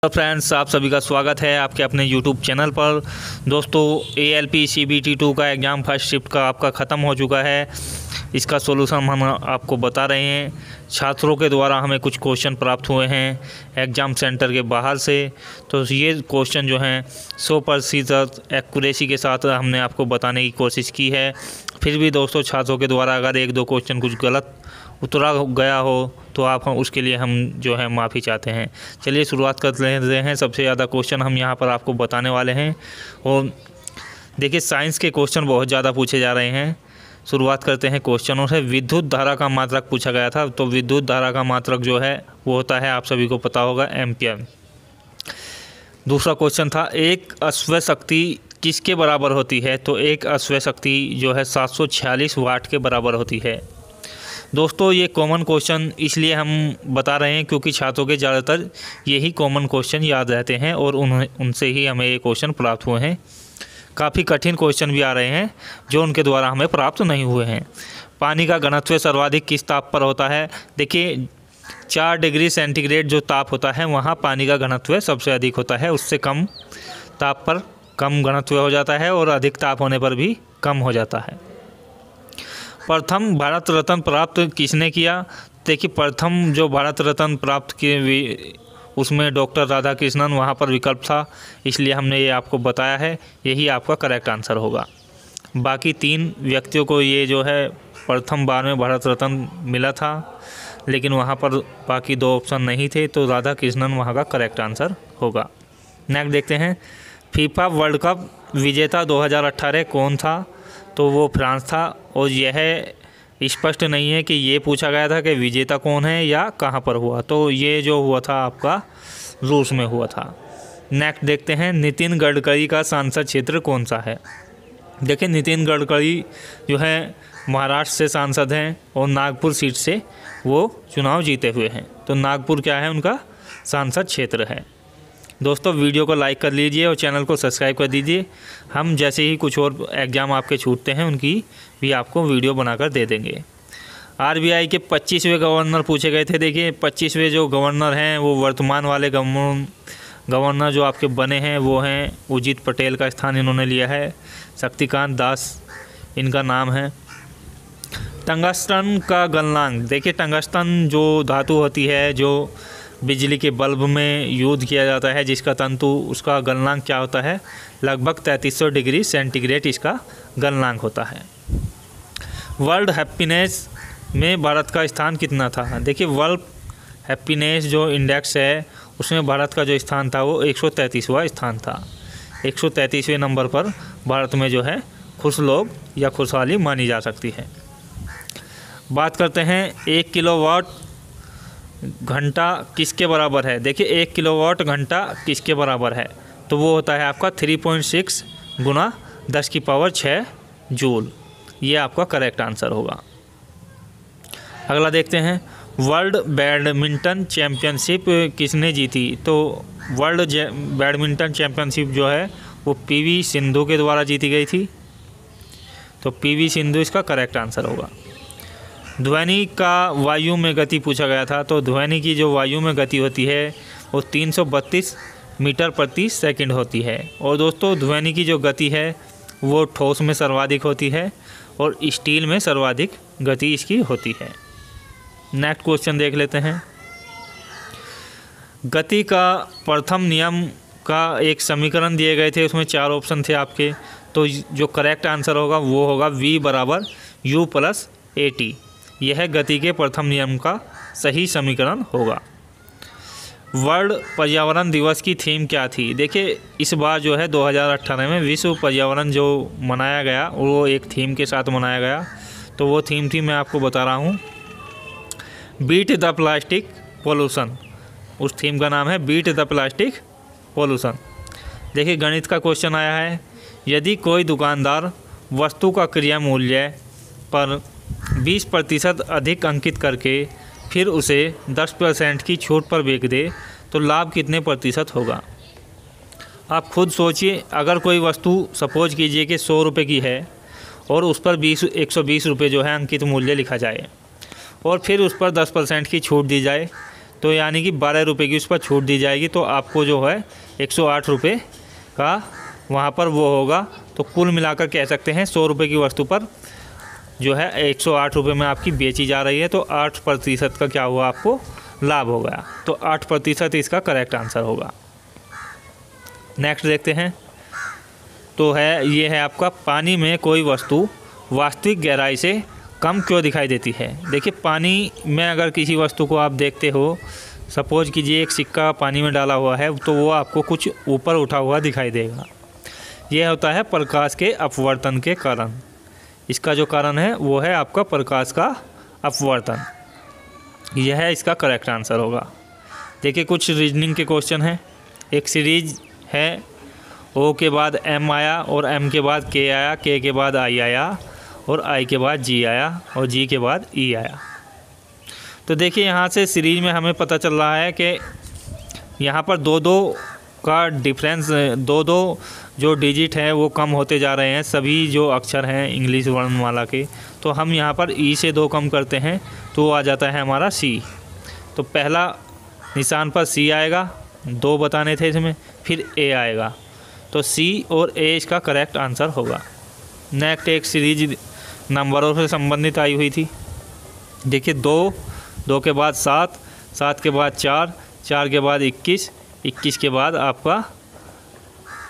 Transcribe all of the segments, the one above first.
Friends, आप सभी का स्वागत है आपके अपने YouTube चैनल पर। दोस्तों, ALP CBT 2 का एग्ज़ाम फर्स्ट शिफ्ट का आपका ख़त्म हो चुका है। इसका सोल्यूशन हम आपको बता रहे हैं। छात्रों के द्वारा हमें कुछ क्वेश्चन प्राप्त हुए हैं एग्ज़ाम सेंटर के बाहर से। तो ये क्वेश्चन जो हैं 100% एक्यूरेसी के साथ हमने आपको बताने की कोशिश की है। फिर भी दोस्तों, छात्रों के द्वारा अगर एक दो क्वेश्चन कुछ गलत उतरा गया हो तो आप उसके लिए हम जो है माफ़ी चाहते हैं। चलिए शुरुआत कर लेते हैं। सबसे ज़्यादा क्वेश्चन हम यहाँ पर आपको बताने वाले हैं। और देखिए, साइंस के क्वेश्चन बहुत ज़्यादा पूछे जा रहे हैं। शुरुआत करते हैं क्वेश्चनों से। विद्युत धारा का मात्रक पूछा गया था। तो विद्युत धारा का मात्रक जो है वो होता है, आप सभी को पता होगा, एम्पियर। दूसरा क्वेश्चन था, एक अश्व शक्ति किसके बराबर होती है? तो एक अश्व शक्ति जो है 746 वाट के बराबर होती है। दोस्तों, ये कॉमन क्वेश्चन इसलिए हम बता रहे हैं क्योंकि छात्रों के ज़्यादातर यही कॉमन क्वेश्चन याद रहते हैं और उनसे ही हमें ये क्वेश्चन प्राप्त हुए हैं। काफ़ी कठिन क्वेश्चन भी आ रहे हैं जो उनके द्वारा हमें प्राप्त नहीं हुए हैं। पानी का घनत्व सर्वाधिक किस ताप पर होता है? देखिए, 4 डिग्री सेंटीग्रेड जो ताप होता है वहाँ पानी का घनत्व सबसे अधिक होता है। उससे कम ताप पर कम घनत्व हो जाता है और अधिक ताप होने पर भी कम हो जाता है। प्रथम भारत रत्न प्राप्त किसने किया? देखिए, प्रथम जो भारत रत्न प्राप्त किए उसमें डॉक्टर राधाकृष्णन वहाँ पर विकल्प था, इसलिए हमने ये आपको बताया है। यही आपका करेक्ट आंसर होगा। बाकी 3 व्यक्तियों को ये जो है प्रथम बार में भारत रत्न मिला था, लेकिन वहाँ पर बाकी 2 ऑप्शन नहीं थे, तो राधाकृष्णन वहाँ का करेक्ट आंसर होगा। नेक्स्ट देखते हैं, फीफा वर्ल्ड कप विजेता 2018 कौन था? तो वो फ्रांस था। और यह स्पष्ट नहीं है कि ये पूछा गया था कि विजेता कौन है या कहाँ पर हुआ। तो ये जो हुआ था आपका रूस में हुआ था। नेक्स्ट देखते हैं, नितिन गडकरी का सांसद क्षेत्र कौन सा है? देखिए, नितिन गडकरी जो है महाराष्ट्र से सांसद हैं और नागपुर सीट से वो चुनाव जीते हुए हैं। तो नागपुर क्या है, उनका सांसद क्षेत्र है। दोस्तों, वीडियो को लाइक कर लीजिए और चैनल को सब्सक्राइब कर दीजिए। हम जैसे ही कुछ और एग्ज़ाम आपके छूटते हैं उनकी भी आपको वीडियो बनाकर दे देंगे। RBI के 25वें गवर्नर पूछे गए थे। देखिए, 25वें जो गवर्नर हैं वो वर्तमान वाले गवर्नर जो आपके बने हैं वो हैं उजित पटेल का स्थान इन्होंने लिया है। शक्तिकांत दास इनका नाम है। टंगस्टन का गलनांक, देखिए टंगस्टन जो धातु होती है जो बिजली के बल्ब में यूज़ किया जाता है, जिसका तंतु, उसका गलनांक क्या होता है? लगभग 3300 डिग्री सेंटीग्रेड इसका गलनांक होता है। वर्ल्ड हैप्पीनेस में भारत का स्थान कितना था? देखिए, वर्ल्ड हैप्पीनेस जो इंडेक्स है उसमें भारत का जो स्थान था वो 133वां स्थान था। 133वें नंबर पर भारत में जो है खुश लोग या खुशहाली मानी जा सकती है। बात करते हैं, 1 किलोवाट घंटा किसके बराबर है? देखिए, 1 किलोवाट घंटा किसके बराबर है? तो वो होता है आपका 3.6 गुना 10⁶ जूल। ये आपका करेक्ट आंसर होगा। अगला देखते हैं, वर्ल्ड बैडमिंटन चैम्पियनशिप किसने जीती? तो वर्ल्ड बैडमिंटन चैम्पियनशिप जो है वो PV सिंधु के द्वारा जीती गई थी। तो PV सिंधु इसका करेक्ट आंसर होगा। ध्वनि का वायु में गति पूछा गया था। तो ध्वनि की जो वायु में गति होती है वो 332 मीटर प्रति सेकंड होती है। और दोस्तों, ध्वनि की जो गति है वो ठोस में सर्वाधिक होती है और स्टील में सर्वाधिक गति इसकी होती है। नेक्स्ट क्वेश्चन देख लेते हैं। गति का प्रथम नियम का एक समीकरण दिए गए थे, उसमें 4 ऑप्शन थे आपके। तो जो करेक्ट आंसर होगा वो होगा V = U + AT। यह गति के प्रथम नियम का सही समीकरण होगा। वर्ल्ड पर्यावरण दिवस की थीम क्या थी? देखिए, इस बार जो है 2018 में विश्व पर्यावरण जो मनाया गया वो एक थीम के साथ मनाया गया। तो वो थीम थी, मैं आपको बता रहा हूँ, बीट द प्लास्टिक पोल्यूशन। उस थीम का नाम है बीट द प्लास्टिक पोल्यूशन। देखिए, गणित का क्वेश्चन आया है, यदि कोई दुकानदार वस्तु का क्रय मूल्य पर 20% अधिक अंकित करके फिर उसे 10% की छूट पर बेच दे तो लाभ कितने प्रतिशत होगा? आप खुद सोचिए। अगर कोई वस्तु सपोज कीजिए कि 100 रुपये की है और उस पर 120 रुपये जो है अंकित मूल्य लिखा जाए और फिर उस पर 10% की छूट दी जाए, तो यानी कि 12 रुपये की उस पर छूट दी जाएगी, तो आपको जो है 108 रुपये का वहाँ पर वो होगा। तो कुल मिलाकर कह सकते हैं 100 रुपये की वस्तु पर जो है 108 रुपये में आपकी बेची जा रही है, तो 8% का क्या हुआ, आपको लाभ हो गया। तो 8% इसका करेक्ट आंसर होगा। नेक्स्ट देखते हैं, तो है ये है आपका, पानी में कोई वस्तु वास्तविक गहराई से कम क्यों दिखाई देती है। देखिए, पानी में अगर किसी वस्तु को आप देखते हो, सपोज कीजिए एक सिक्का पानी में डाला हुआ है, तो वो आपको कुछ ऊपर उठा हुआ दिखाई देगा। यह होता है प्रकाश के अपवर्तन के कारण। इसका जो कारण है वो है आपका प्रकाश का अपवर्तन। यह है इसका करेक्ट आंसर होगा। देखिए, कुछ रीजनिंग के क्वेश्चन हैं। एक सीरीज है, ओ के बाद एम आया और एम के बाद के आया, के बाद आई आया और आई के बाद जी आया और जी के बाद ई आया। तो देखिए, यहाँ से सीरीज में हमें पता चल रहा है कि यहाँ पर 2-2 का डिफरेंस, 2-2 जो डिजिट हैं वो कम होते जा रहे हैं, सभी जो अक्षर हैं इंग्लिश वर्णमाला के। तो हम यहाँ पर ई से 2 कम करते हैं तो वो आ जाता है हमारा सी। तो पहला निशान पर सी आएगा, 2 बताने थे इसमें, फिर ए आएगा, तो सी और ए इसका करेक्ट आंसर होगा। नेक्स्ट एक सीरीज नंबरों से संबंधित आई हुई थी। देखिए, 2 के बाद 7, 7 के बाद 4, 4 के बाद 21, 21 के बाद आपका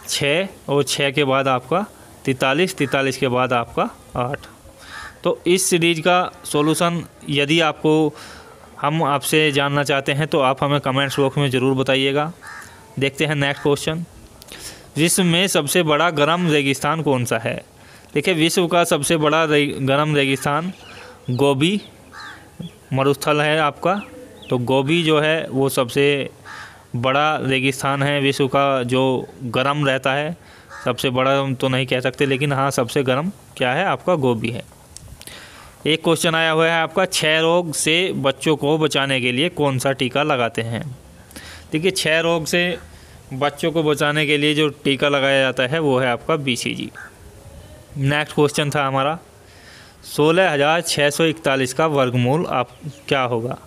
6 और 6 के बाद आपका 43, 43 के बाद आपका 8। तो इस सीरीज का सॉल्यूशन यदि हम आपसे जानना चाहते हैं तो आप हमें कमेंट्स बॉक्स में ज़रूर बताइएगा। देखते हैं नेक्स्ट क्वेश्चन, विश्व में सबसे बड़ा गर्म रेगिस्तान कौन सा है। देखिए, विश्व का सबसे बड़ा गर्म रेगिस्तान गोबी मरुस्थल है आपका। तो गोबी जो है वो सबसे बड़ा रेगिस्तान है विश्व का, जो गर्म रहता है। सबसे बड़ा तो नहीं कह सकते, लेकिन हाँ सबसे गर्म क्या है आपका, गोबी है। एक क्वेश्चन आया हुआ है आपका, क्षय रोग से बच्चों को बचाने के लिए कौन सा टीका लगाते हैं। देखिए, क्षय रोग से बच्चों को बचाने के लिए जो टीका लगाया जाता है वो है आपका BCG। नेक्स्ट क्वेश्चन था हमारा, 16,641 का वर्गमूल आप क्या होगा।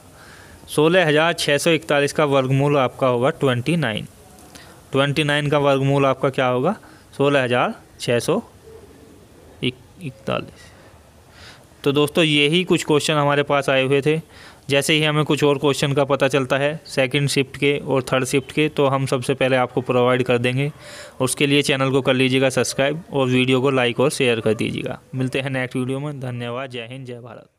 16,641 का वर्गमूल आपका होगा 29। 29 का वर्गमूल आपका क्या होगा, 16,641। तो दोस्तों, यही कुछ क्वेश्चन हमारे पास आए हुए थे। जैसे ही हमें कुछ और क्वेश्चन का पता चलता है सेकंड शिफ्ट के और थर्ड शिफ्ट के, तो हम सबसे पहले आपको प्रोवाइड कर देंगे। उसके लिए चैनल को कर लीजिएगा सब्सक्राइब और वीडियो को लाइक और शेयर कर दीजिएगा। मिलते हैं नेक्स्ट वीडियो में। धन्यवाद। जय हिंद, जय भारत।